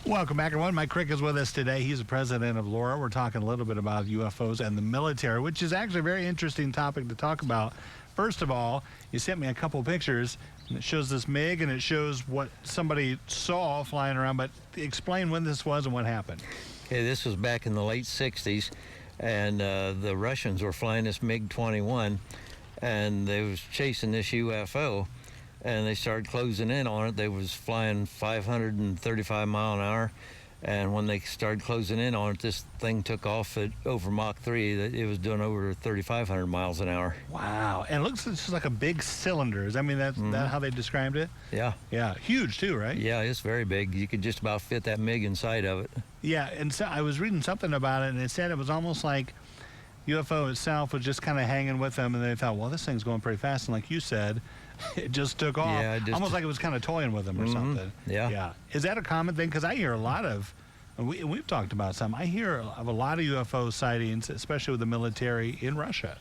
Welcome back, everyone. Mike Krick is with us today. He's the president of LoRa. We're talking a little bit about UFOs and the military, which is actually a very interesting topic to talk about. First of all, you sent me a couple pictures, and it shows this MiG, and it shows what somebody saw flying around, but explain when this was and what happened. Okay, this was back in the late 60s, and the Russians were flying this MiG-21, and they was chasing this UFO, and they started closing in on it. They was flying 535 mile an hour, and when they started closing in on it, this thing took off at over Mach 3. It was doing over 3,500 miles an hour. Wow. And it looks just like a big cylinder. I mean, that's that how they described it? Yeah. Yeah. Huge, too, right? Yeah, it's very big. You could just about fit that MiG inside of it. Yeah, and so I was reading something about it, and it said it was almost like UFO itself was just kind of hanging with them, and they thought, well, this thing's going pretty fast. And like you said, it just took off. Yeah, almost like it was kind of toying with them or something. Yeah. Yeah. Is that a common thing? Because I hear a lot of, and we've talked about some, I hear of a lot of UFO sightings, especially with the military in Russia.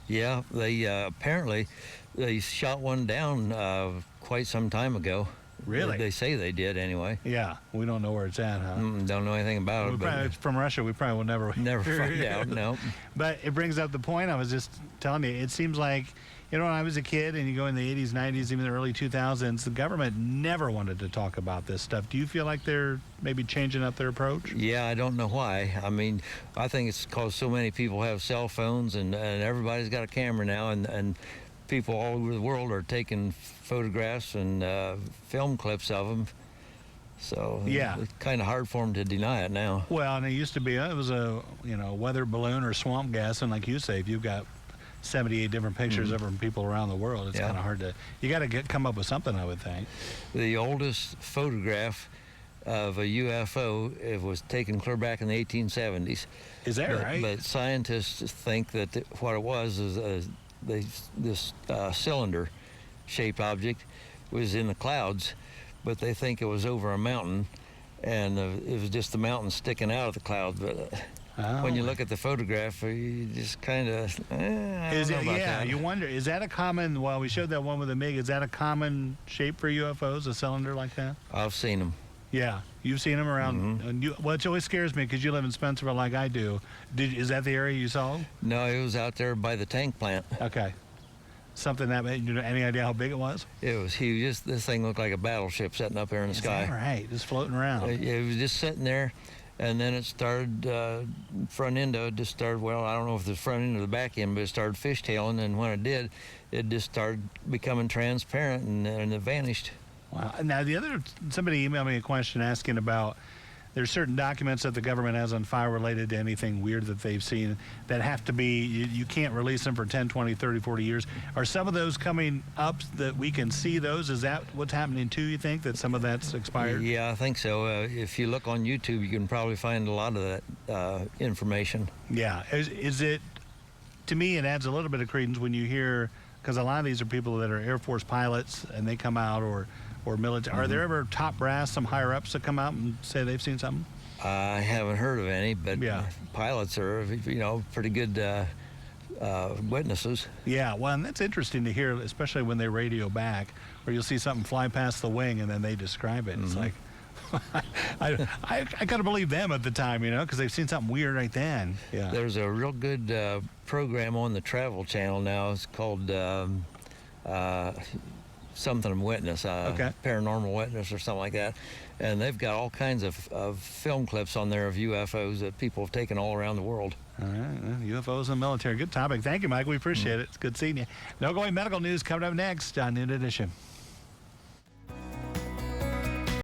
Yeah, they apparently they shot one down quite some time ago. Really? They say they did anyway. Yeah, we don't know where it's at, huh? Don't know anything about it. It's from Russia. We probably will never find out, no. But it brings up the point I was just telling you. It seems like, when I was a kid and you go in the 80s, 90s, even the early 2000s, the government never wanted to talk about this stuff. Do you feel like they're maybe changing up their approach? Yeah, I don't know why. I mean, I think it's because so many people have cell phones and everybody's got a camera now, and people all over the world are taking photographs and film clips of them. So yeah, it's kind of hard for them to deny it now. Well, and it used to be, it was a weather balloon or swamp gas, and like you say, if you've got 78 different pictures of from people around the world, it's kind of hard to, you got to come up with something, I would think. The oldest photograph of a UFO, it was taken clear back in the 1870s. Is that right? But scientists think that what it was is this cylinder-shaped object was in the clouds, but they think it was over a mountain, and it was just the mountain sticking out of the clouds. But when you look at the photograph, you just kind of, I don't know about that. You wonder, is that a common, well, we showed that one with the MiG, is that a common shape for UFOs, a cylinder like that? I've seen them. Yeah, you've seen them around. And well, it always scares me because you live in Spencerville like I do. Is that the area you saw them? No, it was out there by the tank plant. Okay. Something that made, any idea how big it was? It was huge. This thing looked like a battleship sitting up there in the sky. Is that right? Just floating around. It was just sitting there, and then it started, front end of it just started, well, I don't know if the front end or the back end, but it started fishtailing, and when it did, it just started becoming transparent, and it vanished. Wow. Now, somebody emailed me a question asking about, there's certain documents that the government has on file related to anything weird that they've seen that have to be, you can't release them for 10, 20, 30, 40 years. Are some of those coming up that we can see those? Is that what's happening too, you think, that some of that's expired? Yeah, I think so. If you look on YouTube, you can probably find a lot of that information. Yeah. Is it, to me, it adds a little bit of credence when you hear, because a lot of these are people that are Air Force pilots and they come out, or military. Are there ever top brass, some higher ups that come out and say they've seen something? I haven't heard of any, but pilots are, pretty good witnesses. Yeah, well, and that's interesting to hear, especially when they radio back, where you'll see something fly past the wing and then they describe it. It's like, I got to believe them at the time, because they've seen something weird right then. Yeah. There's a real good program on the Travel Channel now. It's called something witness, paranormal witness or something like that, and they've got all kinds of film clips on there of UFOs that people have taken all around the world. All right, UFOs and military. Good topic. Thank you, Mike. We appreciate it. It's good seeing you. No Going Medical News coming up next on Noon Edition.